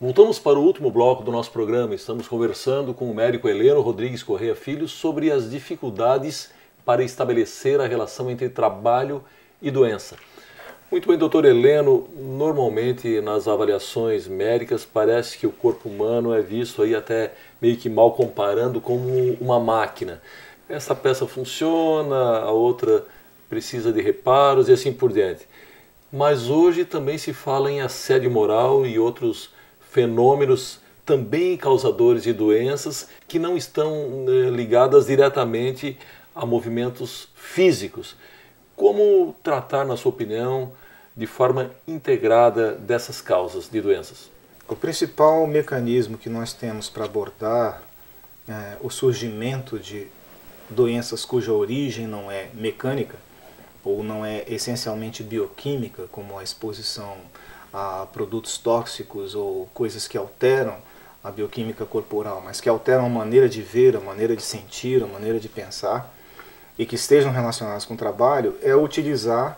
Voltamos para o último bloco do nosso programa. Estamos conversando com o médico Heleno Rodrigues Correia Filho sobre as dificuldades para estabelecer a relação entre trabalho e doença. Muito bem, doutor Heleno, normalmente nas avaliações médicas parece que o corpo humano é visto aí até meio que mal comparando como uma máquina. Essa peça funciona, a outra precisa de reparos e assim por diante. Mas hoje também se fala em assédio moral e outros fenômenos também causadores de doenças que não estão ligadas diretamente a movimentos físicos. Como tratar, na sua opinião, de forma integrada dessas causas de doenças? O principal mecanismo que nós temos para abordar o surgimento de doenças cuja origem não é mecânica ou não é essencialmente bioquímica, como a exposição a produtos tóxicos ou coisas que alteram a bioquímica corporal, mas que alteram a maneira de ver, a maneira de sentir, a maneira de pensar e que estejam relacionadas com o trabalho, é utilizar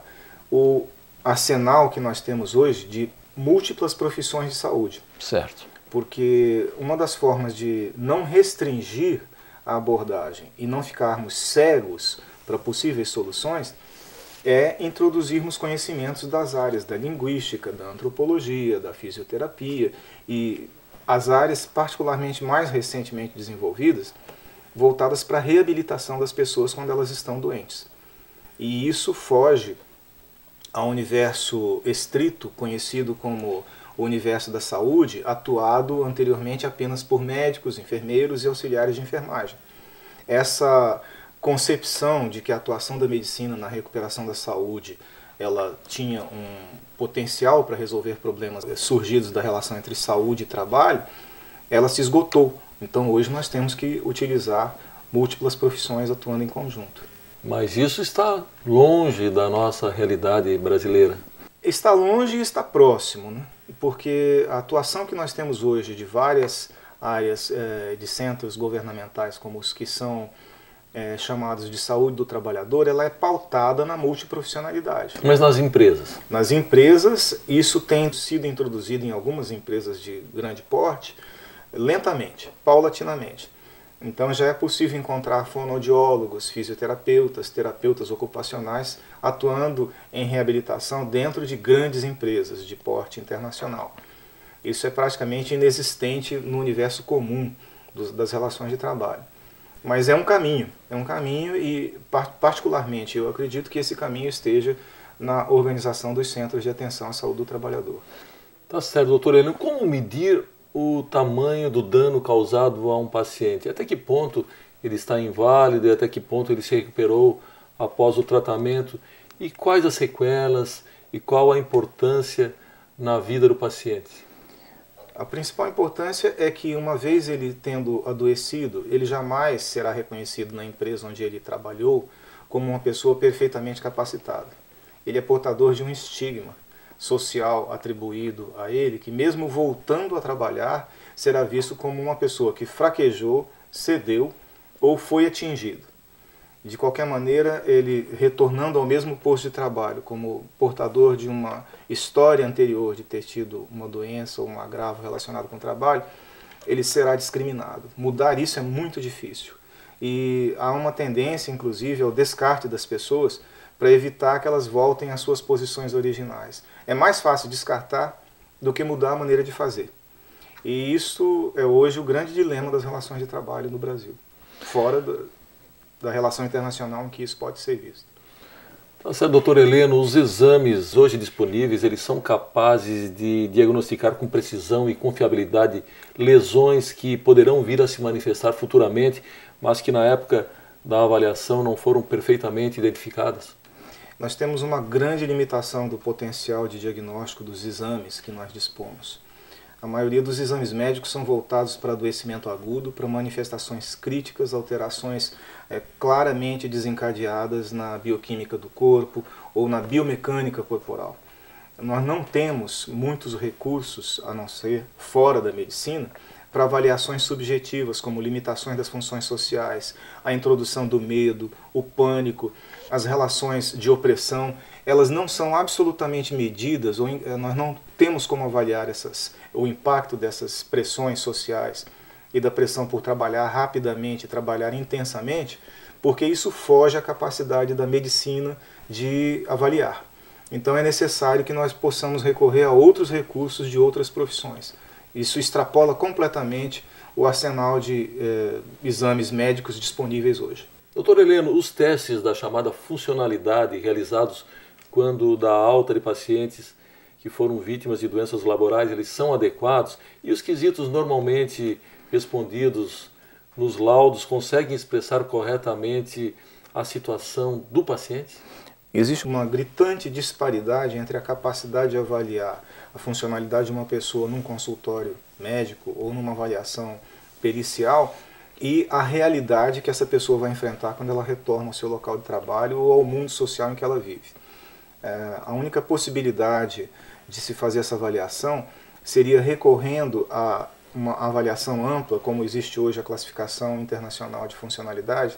o arsenal que nós temos hoje de múltiplas profissões de saúde. Certo. Porque uma das formas de não restringir a abordagem e não ficarmos cegos para possíveis soluções é introduzirmos conhecimentos das áreas da linguística, da antropologia, da fisioterapia e as áreas particularmente mais recentemente desenvolvidas voltadas para a reabilitação das pessoas quando elas estão doentes. E isso foge ao universo estrito, conhecido como o universo da saúde, atuado anteriormente apenas por médicos, enfermeiros e auxiliares de enfermagem. Essa concepção de que a atuação da medicina na recuperação da saúde ela tinha um potencial para resolver problemas surgidos da relação entre saúde e trabalho, ela se esgotou. Então hoje nós temos que utilizar múltiplas profissões atuando em conjunto. Mas isso está longe da nossa realidade brasileira. Está longe e está próximo, né? Porque a atuação que nós temos hoje de várias áreas de centros governamentais, como os que são chamados de saúde do trabalhador, ela é pautada na multiprofissionalidade. Mas nas empresas? Nas empresas, isso tem sido introduzido em algumas empresas de grande porte, lentamente, paulatinamente. Então já é possível encontrar fonoaudiólogos, fisioterapeutas, terapeutas ocupacionais atuando em reabilitação dentro de grandes empresas de porte internacional. Isso é praticamente inexistente no universo comum das relações de trabalho. Mas é um caminho e particularmente eu acredito que esse caminho esteja na organização dos centros de atenção à saúde do trabalhador. Tá certo, doutor Heleno. Como medir o tamanho do dano causado a um paciente? Até que ponto ele está inválido e até que ponto ele se recuperou após o tratamento? E quais as sequelas e qual a importância na vida do paciente? A principal importância é que, uma vez ele tendo adoecido, ele jamais será reconhecido na empresa onde ele trabalhou como uma pessoa perfeitamente capacitada. Ele é portador de um estigma social atribuído a ele, que mesmo voltando a trabalhar, será visto como uma pessoa que fraquejou, cedeu ou foi atingido. De qualquer maneira, ele retornando ao mesmo posto de trabalho, como portador de uma história anterior de ter tido uma doença ou um agravo relacionado com o trabalho, ele será discriminado. Mudar isso é muito difícil. E há uma tendência, inclusive, ao descarte das pessoas para evitar que elas voltem às suas posições originais. É mais fácil descartar do que mudar a maneira de fazer. E isso é hoje o grande dilema das relações de trabalho no Brasil, fora da relação internacional em que isso pode ser visto. Tá certo, doutor Heleno, os exames hoje disponíveis, eles são capazes de diagnosticar com precisão e confiabilidade lesões que poderão vir a se manifestar futuramente, mas que na época da avaliação não foram perfeitamente identificadas? Nós temos uma grande limitação do potencial de diagnóstico dos exames que nós dispomos. A maioria dos exames médicos são voltados para adoecimento agudo, para manifestações críticas, alterações claramente desencadeadas na bioquímica do corpo ou na biomecânica corporal. Nós não temos muitos recursos, a não ser fora da medicina, para avaliações subjetivas, como limitações das funções sociais, a introdução do medo, o pânico, as relações de opressão, elas não são absolutamente medidas, ou nós não temos como avaliar o impacto dessas pressões sociais e da pressão por trabalhar rapidamente, trabalhar intensamente, porque isso foge à capacidade da medicina de avaliar. Então é necessário que nós possamos recorrer a outros recursos de outras profissões. Isso extrapola completamente o arsenal de exames médicos disponíveis hoje. Doutor Heleno, os testes da chamada funcionalidade realizados quando da alta de pacientes que foram vítimas de doenças laborais, eles são adequados? E os quesitos normalmente respondidos nos laudos conseguem expressar corretamente a situação do paciente? Existe uma gritante disparidade entre a capacidade de avaliar a funcionalidade de uma pessoa num consultório médico ou numa avaliação pericial e a realidade que essa pessoa vai enfrentar quando ela retorna ao seu local de trabalho ou ao mundo social em que ela vive. A única possibilidade de se fazer essa avaliação seria recorrendo a uma avaliação ampla, como existe hoje a classificação internacional de funcionalidade,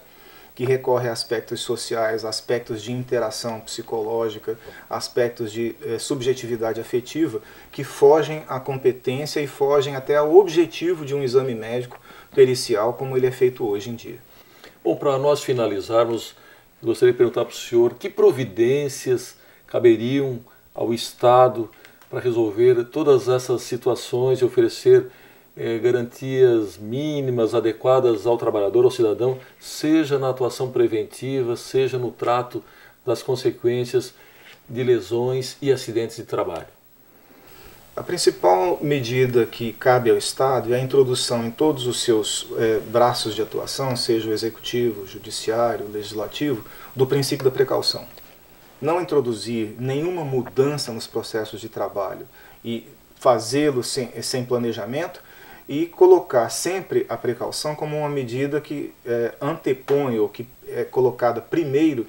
que recorre a aspectos sociais, aspectos de interação psicológica, aspectos de subjetividade afetiva, que fogem à competência e fogem até ao objetivo de um exame médico pericial, como ele é feito hoje em dia. Bom, para nós finalizarmos, gostaria de perguntar para o senhor que providências caberiam ao Estado para resolver todas essas situações e oferecer garantias mínimas, adequadas ao trabalhador, ao cidadão, seja na atuação preventiva, seja no trato das consequências de lesões e acidentes de trabalho. A principal medida que cabe ao Estado é a introdução em todos os seus braços de atuação, seja o executivo, o judiciário, o legislativo, do princípio da precaução. Não introduzir nenhuma mudança nos processos de trabalho e fazê-lo sem planejamento, e colocar sempre a precaução como uma medida que antepõe ou que é colocada primeiro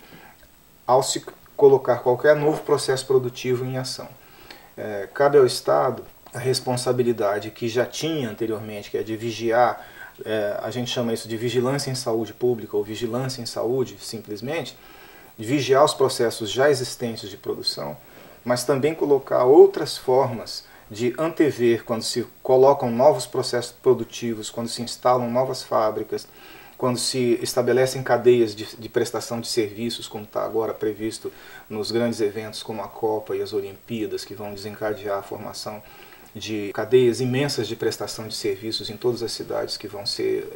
ao se colocar qualquer novo processo produtivo em ação. Cabe ao Estado a responsabilidade que já tinha anteriormente, que é de vigiar, a gente chama isso de vigilância em saúde pública ou vigilância em saúde, simplesmente, de vigiar os processos já existentes de produção, mas também colocar outras formas de antever quando se colocam novos processos produtivos, quando se instalam novas fábricas, quando se estabelecem cadeias de prestação de serviços, como está agora previsto nos grandes eventos como a Copa e as Olimpíadas, que vão desencadear a formação de cadeias imensas de prestação de serviços em todas as cidades que vão ser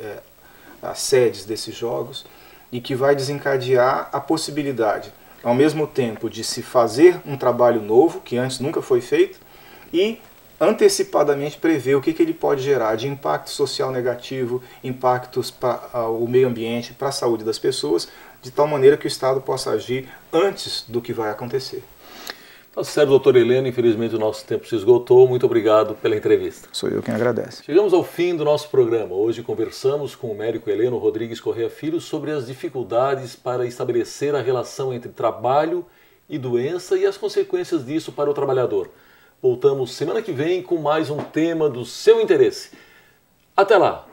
as sedes desses jogos, e que vai desencadear a possibilidade, ao mesmo tempo, de se fazer um trabalho novo, que antes nunca foi feito, e antecipadamente prever o que ele pode gerar de impacto social negativo, impactos para o meio ambiente, para a saúde das pessoas, de tal maneira que o Estado possa agir antes do que vai acontecer. Tá certo, doutor Heleno, infelizmente o nosso tempo se esgotou. Muito obrigado pela entrevista. Sou eu quem agradece. Chegamos ao fim do nosso programa. Hoje conversamos com o médico Heleno Rodrigues Correia Filho sobre as dificuldades para estabelecer a relação entre trabalho e doença e as consequências disso para o trabalhador. Voltamos semana que vem com mais um tema do seu interesse. Até lá!